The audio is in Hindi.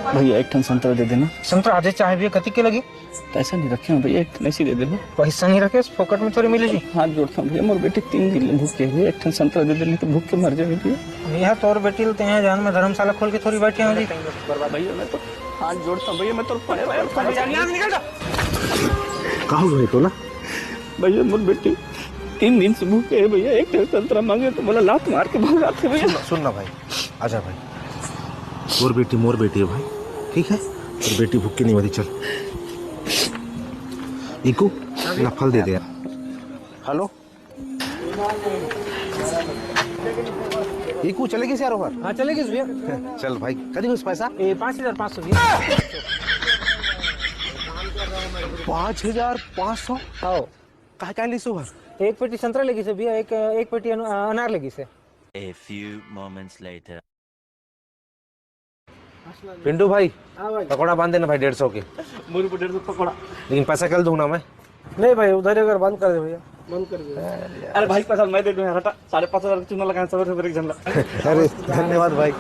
भैया एक टन संतरा दे देना। संतरा आधे चाहे भैया कति के लगी? पैसा नहीं रखे हैं भैया, एक टन ऐसी दे देना। पैसा नहीं रखे फोकट में थोड़ी मिलेगी। हाथ जोड़ता हूँ भैया, मोर बेटे 3 दिन भूखे हुए, एक टन संतरा दे देने तो भूख के मर जाएगी भैया। भैया तो और बेटी लेते हैं जान में धर्मशाला खोल के थोड़ी बैठे हैं जी। भैया मैं तो हाथ जोड़ता हूँ भैया, मैं तो कहाँ हुआ तो ना भैया मोर बेटे 3 दिन से भूखे है भैया, एक टन संतरा मांगे तो बोला लात मार के भाग जाते भैया। सुनना भाई, आजा भाई, मोर बेटी है भाई, ठीक है? और बेटी भूख के नहीं मरी। चल इकू ना फल दे दे यार। हेलो इकू चलेगी यार ओवर? हाँ चलेगी भैया। चल भाई कदी उस पैसा 5500 भैया। 5500 आओ कहा ली सुबह? एक पेटी संतरा लगी से भैया, एक पेटी अनार लगी से। A few moments later. Pintu भाई हाँ भाई। पकौड़ा बांध देना भाई 150 के। मोर को 150 पकड़ा। लेकिन पैसा कल दूंगा मैं। नहीं भाई उधर अगर बंद कर दे भैया, बंद कर दे। अरे भाई पैसा मैं दे दूं यार, हटा 5,500 का चूना लगाए सवेरे सवेरे एक झंडा। अरे धन्यवाद भाई।